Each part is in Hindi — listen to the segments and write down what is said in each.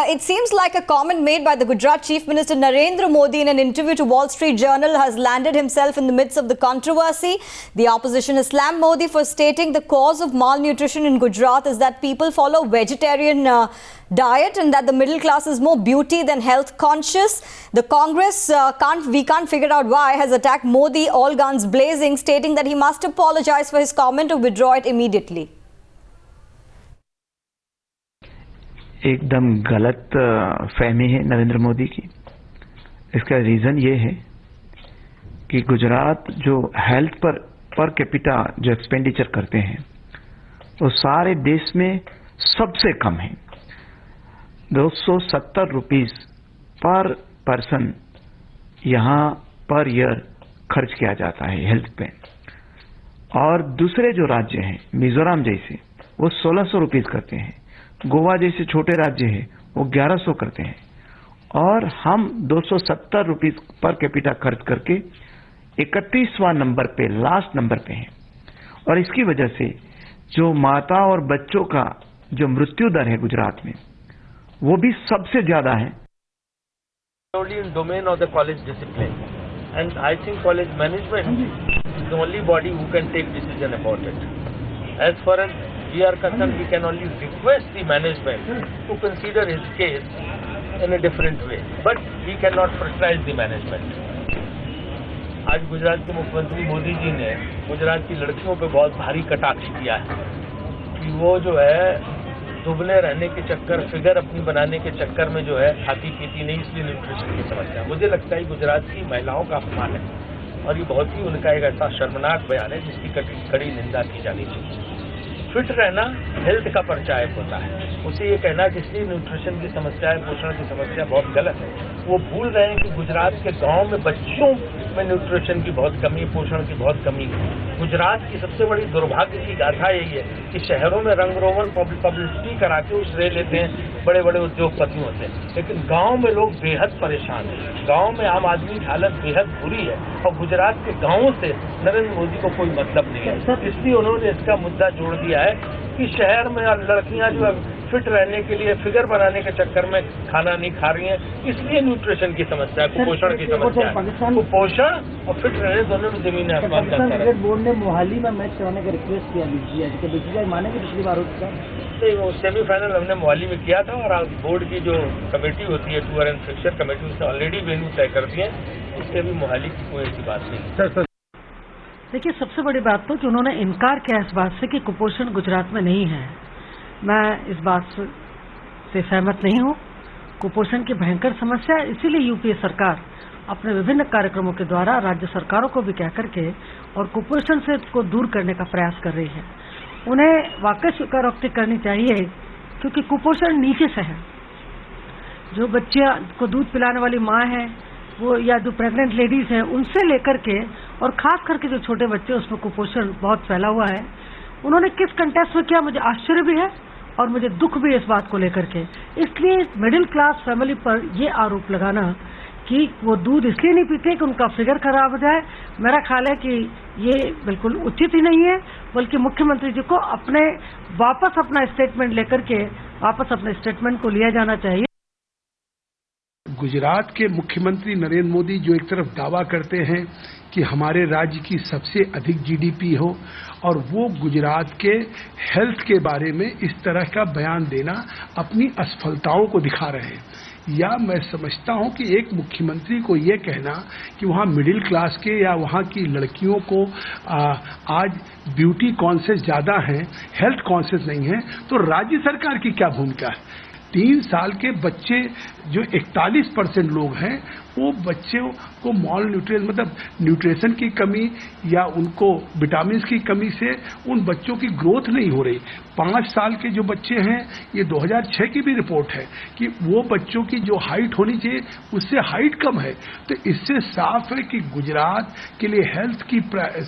It seems like a comment made by the Gujarat Chief Minister Narendra Modi in an interview to Wall Street Journal has landed himself in the midst of the controversy. The opposition has slammed Modi for stating the cause of malnutrition in Gujarat is that people follow vegetarian diet and that the middle class is more beauty than health conscious. The Congress can't figure out why has attacked Modi all guns blazing, stating that he must apologize for his comment or withdraw it immediately. एकदम गलत फहमी है नरेंद्र मोदी की। इसका रीज़न ये है कि गुजरात जो हेल्थ पर कैपिटा जो एक्सपेंडिचर करते हैं वो सारे देश में सबसे कम है। 270 रुपीस पर पर्सन यहाँ पर ईयर खर्च किया जाता है हेल्थ पे, और दूसरे जो राज्य हैं मिजोरम जैसे वो 1600 रुपीस करते हैं, गोवा जैसे छोटे राज्य है वो 1100 करते हैं, और हम 270 रुपीस पर कैपिटा खर्च करके 31वां नंबर पे, लास्ट नंबर पे हैं। और इसकी वजह से जो माता और बच्चों का जो मृत्यु दर है गुजरात में वो भी सबसे ज्यादा है। Only in domain of the college discipline, and I think college management is the only body who can take decision about it. As far as we are concerned, we can only request the management to consider his case in a different way, but we cannot pressurize the management. आज गुजरात के मुख्यमंत्री मोदी जी ने गुजरात की लड़कियों पे बहुत भारी कटाक्ष किया है कि वो जो है दुबले रहने के चक्कर, फिगर अपनी बनाने के चक्कर में जो है खाती पीती नहीं, इसलिए न्यूट्रिशन की समस्या। मुझे लगता है गुजरात की महिलाओं का अपमान है और ये बहुत ही उनका एक ऐसा शर्मनाक बयान है जिसकी कड़ी निंदा की जानी चाहिए। फिट रहना हेल्थ का परिचायक होता है, उसे ये कहना कि इसलिए न्यूट्रिशन की समस्या है, पोषण की समस्या बहुत गलत है। वो भूल रहे हैं कि गुजरात के गांव में बच्चों में न्यूट्रिशन की बहुत कमी, पोषण की बहुत कमी है। गुजरात की सबसे बड़ी दुर्भाग्य की गाथा यही है कि शहरों में रंग रोगन पब्लिसिटी करा के श्रेय लेते हैं, बड़े बड़े उद्योगपति होते हैं, लेकिन गाँव में लोग बेहद परेशान हैं। गाँव में आम आदमी की हालत बेहद बुरी है और गुजरात के गाँवों से नरेंद्र मोदी को कोई मतलब नहीं है। इसलिए उन्होंने इसका मुद्दा जोड़ दिया है कि शहर में लड़कियां जो है फिट रहने के लिए, फिगर बनाने के चक्कर में खाना नहीं खा रही हैं, इसलिए न्यूट्रिशन की समस्या है, कुपोषण की समस्या है। कुपोषण और फिट रहने दोनों में जमीन आसमान का अंतर है। बोर्ड ने मोहाली में मैच कराने का रिक्वेस्ट किया बीसीसीआई मानेगी पिछली बार उसका सेमीफाइनल हमने मोहाली में किया था और बोर्ड की जो कमेटी होती है टूर एंड फिक्सचर कमेटी, उसने ऑलरेडी वेन्यू तय कर दिए, इससे भी मोहाली की कोई ऐसी बात नहीं। देखिए, सबसे बड़ी बात तो कि उन्होंने इनकार किया इस बात से कि कुपोषण गुजरात में नहीं है। मैं इस बात से सहमत नहीं हूँ। कुपोषण की भयंकर समस्या, इसीलिए यूपीए सरकार अपने विभिन्न कार्यक्रमों के द्वारा राज्य सरकारों को भी कह करके और कुपोषण से को दूर करने का प्रयास कर रही है। उन्हें वाकई स्वीकारोक्ति करनी चाहिए, क्योंकि कुपोषण नीचे से है। जो बच्चे को दूध पिलाने वाली माँ है वो, या जो प्रेग्नेंट लेडीज हैं, उनसे लेकर के और खास करके जो छोटे बच्चे, उसमें कुपोषण बहुत फैला हुआ है। उन्होंने किस कंटेस्ट में किया, मुझे आश्चर्य भी है और मुझे दुख भी इस बात को लेकर के। इसलिए मिडिल क्लास फैमिली पर ये आरोप लगाना कि वो दूध इसलिए नहीं पीते कि उनका फिगर खराब हो जाए, मेरा ख्याल है कि ये बिल्कुल उचित ही नहीं है। बल्कि मुख्यमंत्री जी को वापस अपना स्टेटमेंट लेकर के वापस अपने स्टेटमेंट को लिया जाना चाहिए। गुजरात के मुख्यमंत्री नरेंद्र मोदी जो एक तरफ दावा करते हैं कि हमारे राज्य की सबसे अधिक जीडीपी हो, और वो गुजरात के हेल्थ के बारे में इस तरह का बयान देना अपनी असफलताओं को दिखा रहे हैं। या मैं समझता हूं कि एक मुख्यमंत्री को ये कहना कि वहाँ मिडिल क्लास के या वहाँ की लड़कियों को आज ब्यूटी कॉन्शियस ज़्यादा है, हेल्थ कॉन्शियस नहीं है, तो राज्य सरकार की क्या भूमिका है? 3 साल के बच्चे जो 41% लोग हैं, वो बच्चों को मॉल न्यूट्रिशन मतलब न्यूट्रिशन की कमी या उनको विटामिन की कमी से उन बच्चों की ग्रोथ नहीं हो रही। 5 साल के जो बच्चे हैं, ये 2006 की भी रिपोर्ट है कि वो बच्चों की जो हाइट होनी चाहिए उससे हाइट कम है। तो इससे साफ है कि गुजरात के लिए हेल्थ की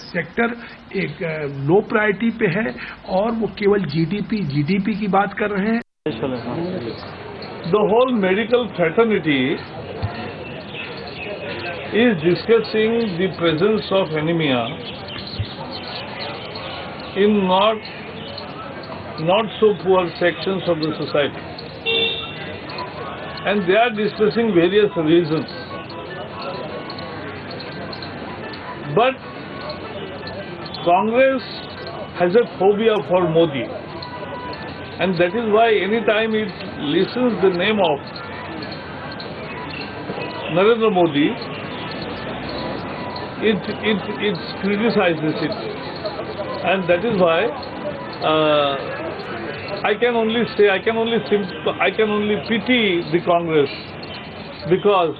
सेक्टर एक लो प्रायोरिटी पे है और वो केवल जीडीपी की बात कर रहे हैं। The whole medical fraternity is discussing the presence of anemia in not so poor sections of the society. and they are discussing various reasons. But Congress has a phobia for Modi, and that is why anytime it listens the name of Narendra Modi, it criticizes it, and that is why I can only pity the Congress, because